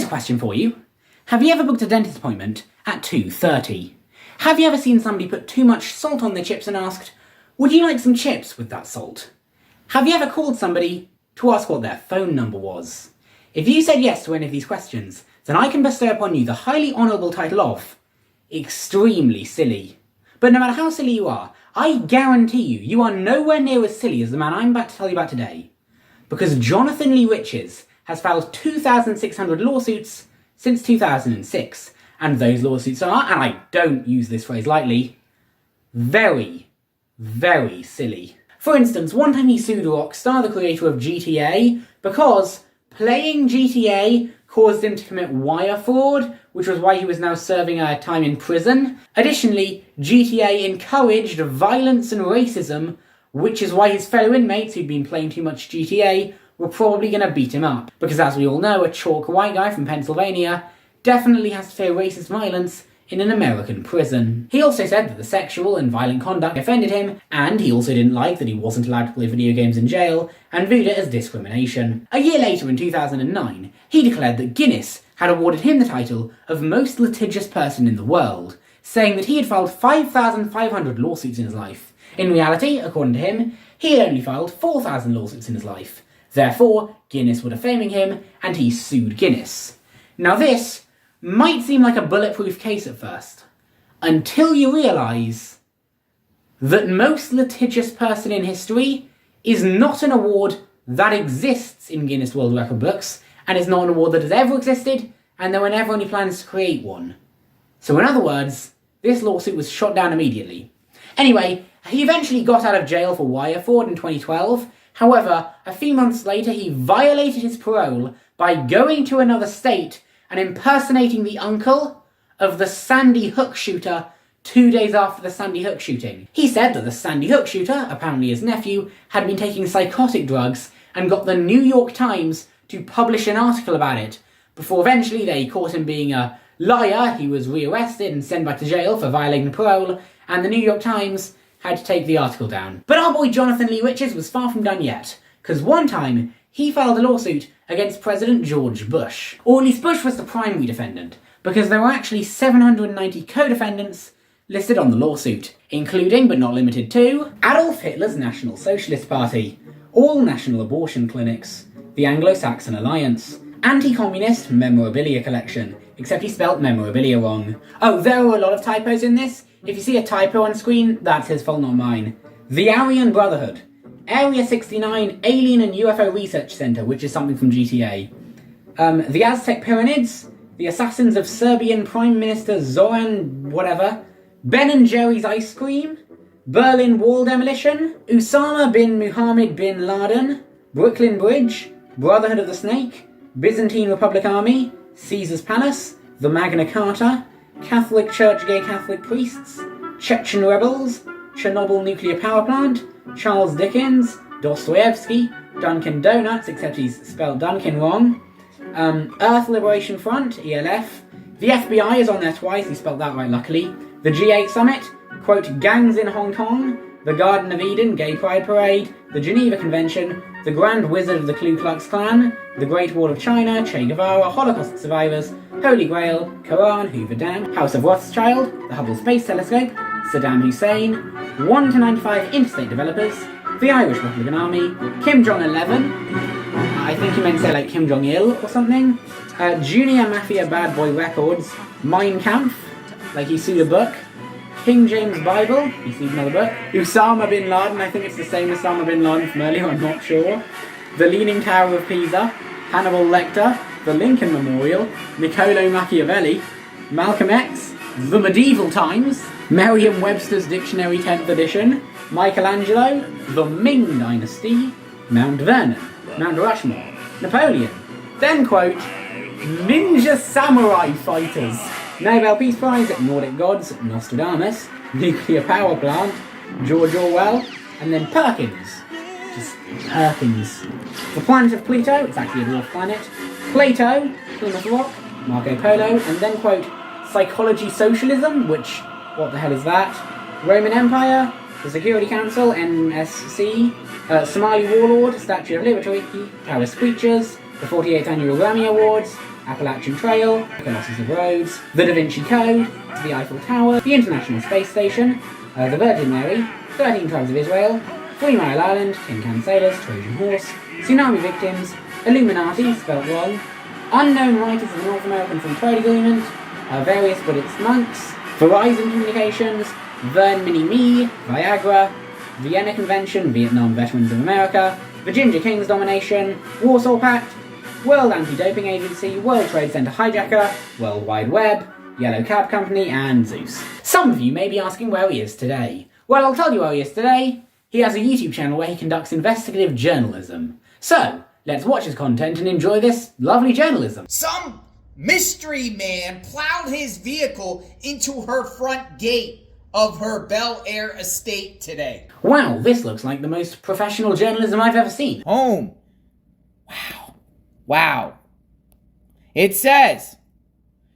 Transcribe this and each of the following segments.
a question for you. Have you ever booked a dentist appointment at 2:30? Have you ever seen somebody put too much salt on their chips and asked, would you like some chips with that salt? Have you ever called somebody to ask what their phone number was? If you said yes to any of these questions, then I can bestow upon you the highly honourable title of extremely silly. But no matter how silly you are, I guarantee you are nowhere near as silly as the man I'm about to tell you about today. Because Jonathan Lee Riches has filed 2,600 lawsuits since 2006. And those lawsuits are, and I don't use this phrase lightly, very, very silly. For instance, one time he sued Rockstar, the creator of GTA, because playing GTA caused him to commit wire fraud, which was why he was now serving a time in prison. Additionally, GTA encouraged violence and racism, which is why his fellow inmates who'd been playing too much GTA were probably going to beat him up. Because as we all know, a chalk white guy from Pennsylvania definitely has to fear racist violence in an American prison. He also said that the sexual and violent conduct offended him, and he also didn't like that he wasn't allowed to play video games in jail, and viewed it as discrimination. A year later, in 2009, he declared that Guinness had awarded him the title of most litigious person in the world, saying that he had filed 5,500 lawsuits in his life. In reality, according to him, he had only filed 4,000 lawsuits in his life. Therefore, Guinness were defaming him, and he sued Guinness. Now this might seem like a bulletproof case at first, until you realise that most litigious person in history is not an award that exists in Guinness World Record books, and is not an award that has ever existed, and there were never any plans to create one. So in other words, this lawsuit was shot down immediately. Anyway, he eventually got out of jail for wire fraud in 2012, however, a few months later he violated his parole by going to another state and impersonating the uncle of the Sandy Hook shooter 2 days after the Sandy Hook shooting. He said that the Sandy Hook shooter, apparently his nephew, had been taking psychotic drugs and got the New York Times to publish an article about it. Before eventually they caught him being a liar, he was rearrested and sent back to jail for violating parole, and the New York Times had to take the article down. But our boy Jonathan Lee Riches was far from done yet, because one time he filed a lawsuit against President George Bush. Or at least Bush was the primary defendant, because there were actually 790 co-defendants listed on the lawsuit, including, but not limited to, Adolf Hitler's National Socialist Party, all national abortion clinics, the Anglo-Saxon Alliance, anti-communist Memorabilia Collection, except he spelt memorabilia wrong. Oh, there are a lot of typos in this. If you see a typo on screen, that's his fault, not mine. The Aryan Brotherhood, Area 69 Alien and UFO Research Center, which is something from GTA. The Aztec Pyramids, the Assassins of Serbian Prime Minister Zoran whatever, Ben and Jerry's Ice Cream, Berlin Wall Demolition, Usama bin Muhammad bin Laden, Brooklyn Bridge, Brotherhood of the Snake, Byzantine Republic Army, Caesar's Palace, the Magna Carta, Catholic Church gay Catholic priests, Chechen rebels, Chernobyl nuclear power plant, Charles Dickens, Dostoevsky, Dunkin' Donuts, except he's spelled Dunkin' wrong, Earth Liberation Front, ELF, the FBI is on there twice, he spelled that right luckily, the G8 Summit, quote, gangs in Hong Kong, the Garden of Eden Gay Pride Parade, the Geneva Convention, the Grand Wizard of the Ku Klux Klan, the Great Wall of China, Che Guevara, Holocaust survivors, Holy Grail, Quran, Hoover Dam, House of Rothschild, the Hubble Space Telescope, Saddam Hussein, 1 to 95 interstate developers, the Irish Republican Army, Kim Jong-11, I think he meant to say like Kim Jong-il or something, Junior Mafia Bad Boy Records, Mein Kampf, like he sued a book, King James Bible, he sued another book, Osama bin Laden, I think it's the same as Osama bin Laden from earlier, I'm not sure, the Leaning Tower of Pisa, Hannibal Lecter, the Lincoln Memorial, Niccolo Machiavelli, Malcolm X, the Medieval Times, Merriam-Webster's Dictionary 10th edition, Michelangelo, the Ming Dynasty, Mount Vernon, Mount Rushmore, Napoleon, then quote, Ninja Samurai Fighters, Nobel Peace Prize, Nordic Gods, Nostradamus, Nuclear Power Plant, George Orwell, and then Perkins. Just Perkins. The planet of Pluto, it's actually a dwarf planet, Plato, Plymouth Rock, Marco Polo, and then quote, Psychology Socialism, which, what the hell is that? Roman Empire, the Security Council, NSC, Somali Warlord, Statue of Liberty, Paris Preachers, the 48th Annual Grammy Awards, Appalachian Trail, Colossus of Rhodes, the Da Vinci Code, the Eiffel Tower, the International Space Station, the Virgin Mary, 13 Tribes of Israel, 3 Mile Island, Tin Can Sailors, Trojan Horse, Tsunami Victims, Illuminati, spelt wrong, unknown writers of the North American Free Trade Agreement, various Buddhist monks, Verizon Communications, Vern Mini-Me, Viagra, Vienna Convention, Vietnam Veterans of America, Virginia King's Domination, Warsaw Pact, World Anti-Doping Agency, World Trade Center Hijacker, World Wide Web, Yellow Cab Company, and Zeus. Some of you may be asking where he is today. Well, I'll tell you where he is today. He has a YouTube channel where he conducts investigative journalism. So, let's watch his content and enjoy this lovely journalism. Some mystery man plowed his vehicle into her front gate of her Bel Air estate today. Wow, this looks like the most professional journalism I've ever seen. Home. Wow. It says,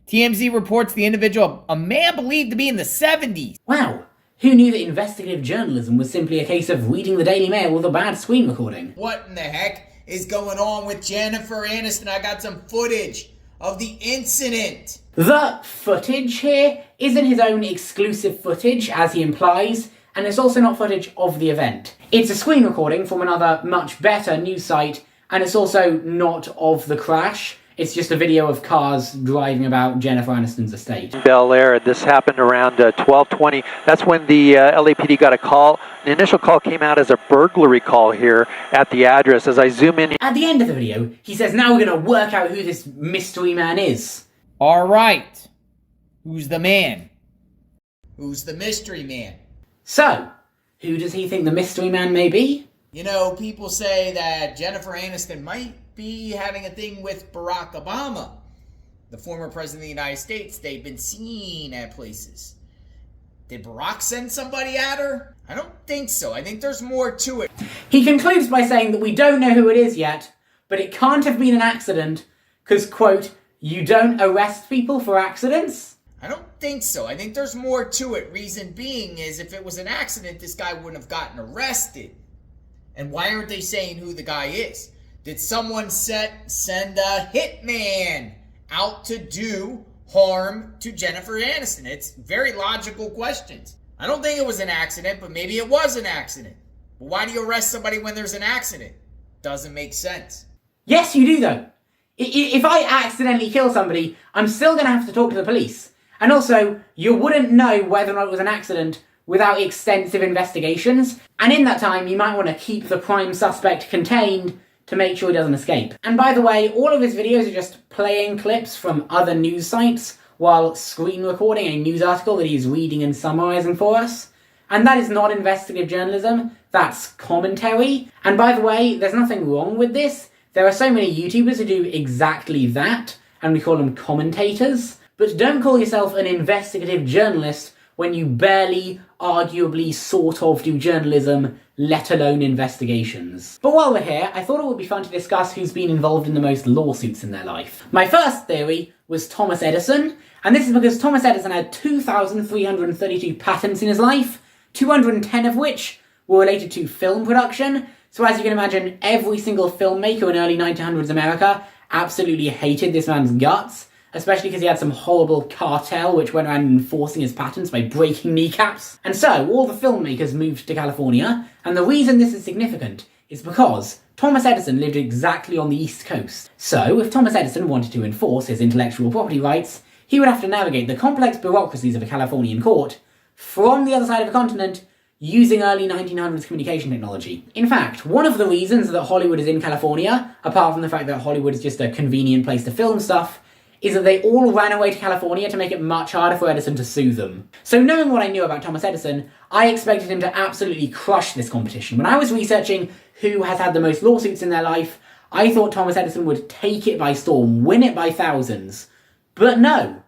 TMZ reports the individual, a man believed to be in the 70s. Wow. Who knew that investigative journalism was simply a case of reading the Daily Mail with a bad screen recording? What in the heck is going on with Jennifer Aniston? I got some footage of the incident. The footage here isn't his own exclusive footage, as he implies, and it's also not footage of the event. It's a screen recording from another much better news site, and it's also not of the crash. It's just a video of cars driving about Jennifer Aniston's estate. Bel Air. This happened around 12:20. That's when the LAPD got a call. The initial call came out as a burglary call here at the address. As I zoom in. At the end of the video, he says, now we're going to work out who this mystery man is. All right. Who's the man? Who's the mystery man? So, who does he think the mystery man may be? You know, people say that Jennifer Aniston might be having a thing with Barack Obama, the former president of the United States. They've been seen at places. Did Barack send somebody at her? I don't think so. I think there's more to it. He concludes by saying that we don't know who it is yet, but it can't have been an accident, because, quote, you don't arrest people for accidents? I don't think so. I think there's more to it. Reason being is if it was an accident, this guy wouldn't have gotten arrested. And why aren't they saying who the guy is? Did someone send a hitman out to do harm to Jennifer Aniston? It's very logical questions. I don't think it was an accident, but maybe it was an accident. But why do you arrest somebody when there's an accident? Doesn't make sense. Yes, you do, though. If I accidentally kill somebody, I'm still going to have to talk to the police. And also, you wouldn't know whether or not it was an accident without extensive investigations. And in that time, you might want to keep the prime suspect contained to make sure he doesn't escape. And by the way, all of his videos are just playing clips from other news sites while screen recording a news article that he's reading and summarising for us. And that is not investigative journalism, that's commentary. And by the way, there's nothing wrong with this. There are so many YouTubers who do exactly that, and we call them commentators. But don't call yourself an investigative journalist when you barely, arguably, sort of do journalism, let alone investigations. But while we're here, I thought it would be fun to discuss who's been involved in the most lawsuits in their life. My first theory was Thomas Edison, and this is because Thomas Edison had 2,332 patents in his life, 210 of which were related to film production. So as you can imagine, every single filmmaker in early 1900s America absolutely hated this man's guts, especially because he had some horrible cartel which went around enforcing his patents by breaking kneecaps. And so, all the filmmakers moved to California, and the reason this is significant is because Thomas Edison lived exactly on the East Coast. So, if Thomas Edison wanted to enforce his intellectual property rights, he would have to navigate the complex bureaucracies of a Californian court from the other side of the continent using early 1900s communication technology. In fact, one of the reasons that Hollywood is in California, apart from the fact that Hollywood is just a convenient place to film stuff, is that they all ran away to California to make it much harder for Edison to sue them. So knowing what I knew about Thomas Edison, I expected him to absolutely crush this competition. When I was researching who has had the most lawsuits in their life, I thought Thomas Edison would take it by storm, win it by thousands. But no.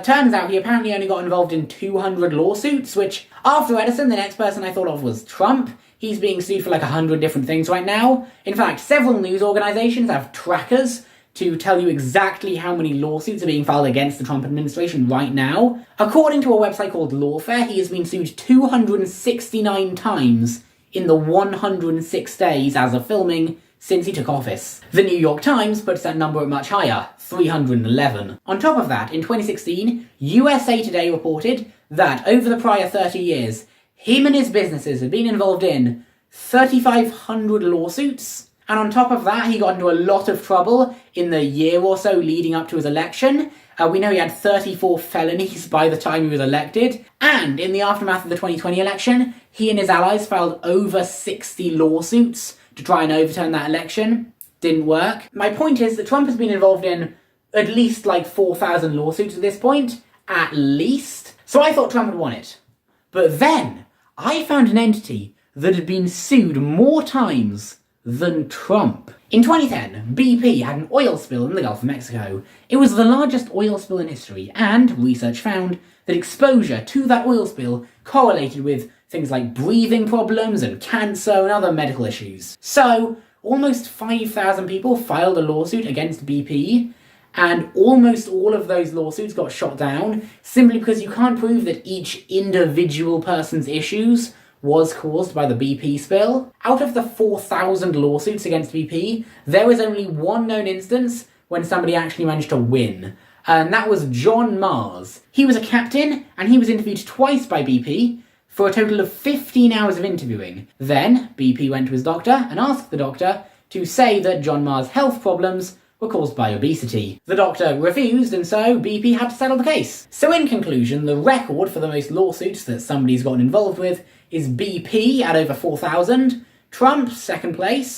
Turns out he apparently only got involved in 200 lawsuits, which, after Edison, the next person I thought of was Trump. He's being sued for like 100 different things right now. In fact, several news organizations have trackers to tell you exactly how many lawsuits are being filed against the Trump administration right now. According to a website called Lawfare, he has been sued 269 times in the 106 days as of filming since he took office. The New York Times puts that number at much higher, 311. On top of that, in 2016, USA Today reported that over the prior 30 years, him and his businesses had been involved in 3,500 lawsuits, and on top of that, he got into a lot of trouble in the year or so leading up to his election. We know he had 34 felonies by the time he was elected, and in the aftermath of the 2020 election, he and his allies filed over 60 lawsuits to try and overturn that election. Didn't work. My point is that Trump has been involved in at least like 4,000 lawsuits at this point, at least. So I thought Trump had won it. But then, I found an entity that had been sued more times than Trump. In 2010, BP had an oil spill in the Gulf of Mexico. It was the largest oil spill in history, and research found that exposure to that oil spill correlated with things like breathing problems and cancer and other medical issues. So, almost 5,000 people filed a lawsuit against BP, and almost all of those lawsuits got shot down simply because you can't prove that each individual person's issues was caused by the BP spill. Out of the 4,000 lawsuits against BP, there was only one known instance when somebody actually managed to win, and that was John Mars. He was a captain, and he was interviewed twice by BP for a total of 15 hours of interviewing. Then, BP went to his doctor and asked the doctor to say that John Mars' health problems were caused by obesity. The doctor refused, and so BP had to settle the case. So in conclusion, the record for the most lawsuits that somebody's gotten involved with is BP at over 4,000, Trump second place,